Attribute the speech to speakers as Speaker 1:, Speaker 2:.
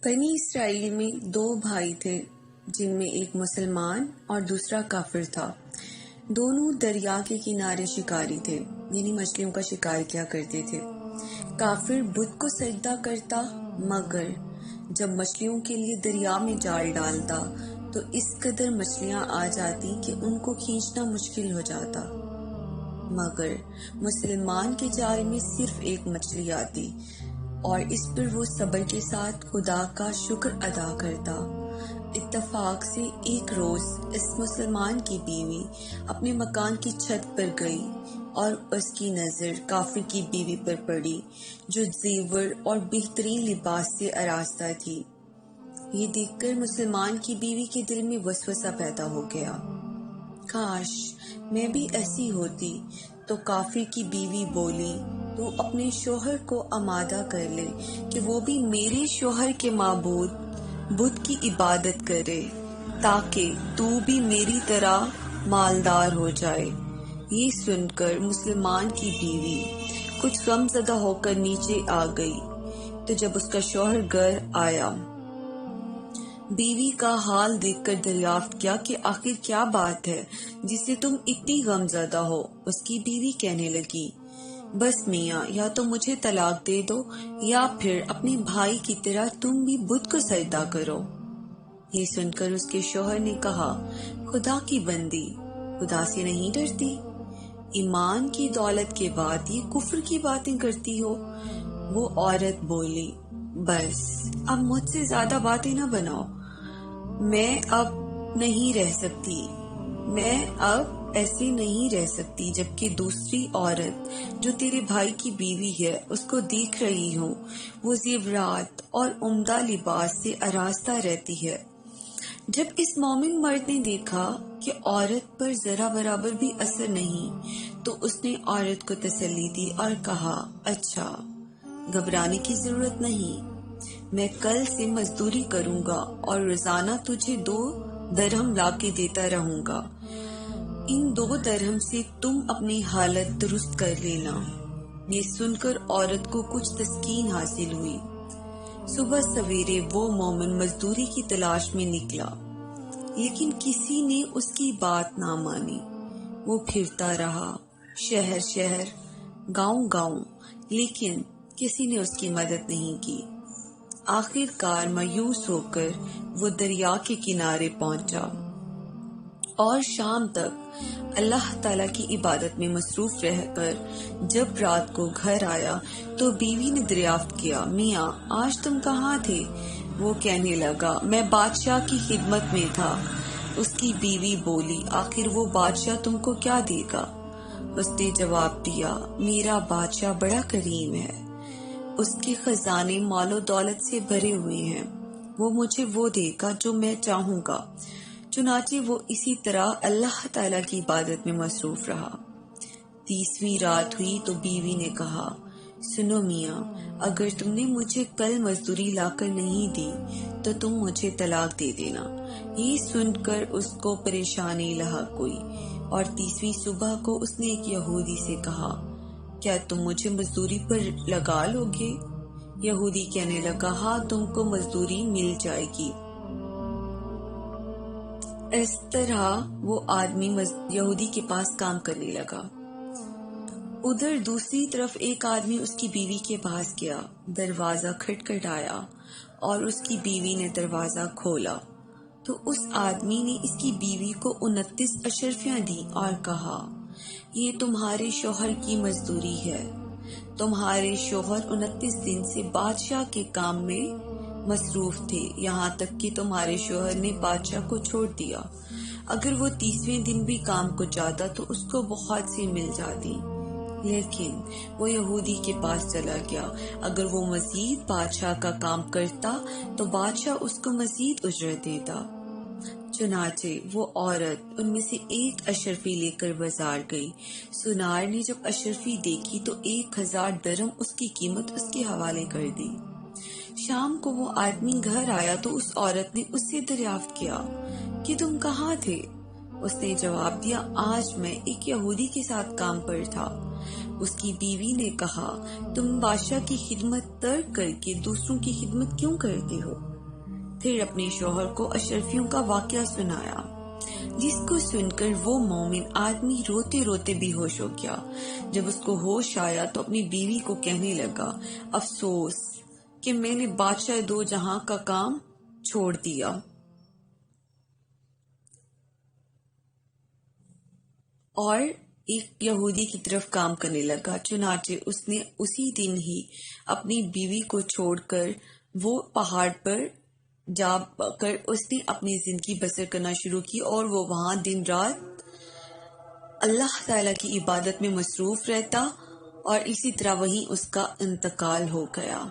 Speaker 1: بنی اسرائیل میں 2 بھائی تھے جن میں ایک مسلمان اور دوسرا کافر تھا۔ دونوں دریا کے کنارے شکاری تھے، یعنی مچھلیوں کا شکار کیا کرتے تھے۔ کافر بت کو سجدہ کرتا، مگر جب مچھلیوں کے لیے دریا میں جال ڈالتا تو اس قدر مچھلیاں آ جاتی کہ ان کو کھینچنا مشکل ہو جاتا۔ مگر مسلمان کے جال میں صرف ایک مچھلی آتی اور اس پر وہ صبر کے ساتھ خدا کا شکر ادا کرتا۔ اتفاق سے ایک روز اس مسلمان کی بیوی اپنے مکان کی چھت پر گئی اور اس کی نظر کافر کی بیوی پر پڑی جو زیور اور بہترین لباس سے آراستہ تھی۔ یہ دیکھ کر مسلمان کی بیوی کے دل میں وسوسہ پیدا ہو گیا، کاش میں بھی ایسی ہوتی۔ تو کافر کی بیوی بولی، تو اپنے شوہر کو آمادہ کر لے کہ وہ بھی میرے شوہر کے معبود بت کی عبادت کرے تاکہ تو بھی میری طرح مالدار ہو جائے۔ یہ سن کر مسلمان کی بیوی کچھ غم زدہ ہو کر نیچے آ گئی۔ تو جب اس کا شوہر گھر آیا، بیوی کا حال دیکھ کر دریافت کیا کہ آخر کیا بات ہے جس سے تم اتنی غم زدہ ہو۔ اس کی بیوی کہنے لگی، بس میاں، یا تو مجھے طلاق دے دو یا پھر اپنے بھائی کی طرح تم بھی بت کو سجدہ کرو۔ یہ سن کر اس کے شوہر نے کہا، خدا کی بندی، خدا سے نہیں ڈرتی؟ ایمان کی دولت کے بعد یہ کفر کی باتیں کرتی ہو۔ وہ عورت بولی، بس اب مجھ سے زیادہ باتیں نہ بناؤ، میں اب ایسے نہیں رہ سکتی جبکہ دوسری عورت جو تیرے بھائی کی بیوی ہے اس کو دیکھ رہی ہوں، وہ زیورات اور عمدہ لباس سے آراستہ رہتی ہے۔ جب اس مومن مرد نے دیکھا کہ عورت پر ذرا برابر بھی اثر نہیں تو اس نے عورت کو تسلی دی اور کہا، اچھا، گھبرانے کی ضرورت نہیں، میں کل سے مزدوری کروں گا اور روزانہ تجھے 2 درہم لا کے دیتا رہوں گا، ان 2 درہم سے تم اپنی حالت درست کر لینا۔ یہ سن کر عورت کو کچھ تسکین حاصل ہوئی۔ صبح سویرے وہ مومن مزدوری کی تلاش میں نکلا، لیکن کسی نے اس کی بات نہ مانی۔ وہ پھرتا رہا، شہر شہر، گاؤں گاؤں، لیکن کسی نے اس کی مدد نہیں کی۔ آخر کار مایوس ہو کر وہ دریا کے کنارے پہنچا اور شام تک اللہ تعالیٰ کی عبادت میں مصروف رہ کر جب رات کو گھر آیا تو بیوی نے دریافت کیا، میاں آج تم کہاں تھے؟ وہ کہنے لگا، میں بادشاہ کی خدمت میں تھا۔ اس کی بیوی بولی، آخر وہ بادشاہ تم کو کیا دے گا؟ اس نے جواب دیا، میرا بادشاہ بڑا کریم ہے، اس کے خزانے مال و دولت سے بھرے ہوئے ہیں، وہ مجھے وہ دے گا جو میں چاہوں گا۔ چنانچہ وہ اسی طرح اللہ تعالیٰ کی عبادت میں مصروف رہا۔ 30ویں رات ہوئی تو بیوی نے کہا، سنو میاں، اگر تم نے مجھے کل مزدوری لا کر نہیں دی تو تم مجھے طلاق دے دینا۔ یہ سن کر اس کو پریشانی لاحق ہوئی اور 30ویں صبح کو اس نے ایک یہودی سے کہا، کیا تم مجھے مزدوری پر لگا لو گے؟ یہودی کہنے لگا، ہاں، تم کو مزدوری مل جائے گی۔ اس طرح وہ آدمی یہودی کے پاس کام کرنے لگا۔ ادھر دوسری طرف ایک آدمی اس کی بیوی کے پاس گیا، دروازہ کھٹکھٹایا اور اس کی بیوی نے دروازہ کھولا تو اس آدمی نے اس کی بیوی کو 29 اشرفیاں دی اور کہا، یہ تمہارے شوہر کی مزدوری ہے۔ تمہارے شوہر 29 دن سے بادشاہ کے کام میں مصروف تھے، یہاں تک کہ تمہارے شوہر نے بادشاہ کو چھوڑ دیا۔ اگر وہ 30ویں دن بھی کام کو جاتا تو اس کو بہت سی مل جاتی، لیکن وہ یہودی کے پاس چلا گیا۔ اگر وہ مزید بادشاہ کا کام کرتا تو بادشاہ اس کو مزید اجرت دیتا۔ چنانچہ وہ عورت ان میں سے ایک اشرفی لے کر بازار گئی۔ سنار نے جب اشرفی دیکھی تو 1000 درہم اس کی قیمت اس کے حوالے کر دی۔ شام کو وہ آدمی گھر آیا تو اس عورت نے اس سے دریافت کیا کہ تم کہاں تھے؟ اس نے جواب دیا، آج میں ایک یہودی کے ساتھ کام پر تھا، اس کی بیوی نے کہا، تم بادشاہ کی خدمت ترک کر کے دوسروں کی خدمت کیوں کرتے ہو؟ پھر اپنے شوہر کو اشرفیوں کا واقعہ سنایا، جس کو سن کر وہ مومن آدمی روتے روتے بے ہوش ہو گیا۔ جب اس کو ہوش آیا تو اپنی بیوی کو کہنے لگا، افسوس کہ میں نے بادشاہ دو جہاں کا کام چھوڑ دیا۔ اور ایک یہودی کی طرف کام کرنے لگا۔ چنانچہ اس نے اسی دن ہی اپنی بیوی کو چھوڑ کر وہ پہاڑ پر جا کر اس نے اپنی زندگی بسر کرنا شروع کی، اور وہ وہاں دن رات اللہ تعالیٰ کی عبادت میں مصروف رہتا، اور اسی طرح وہیں اس کا انتقال ہو گیا۔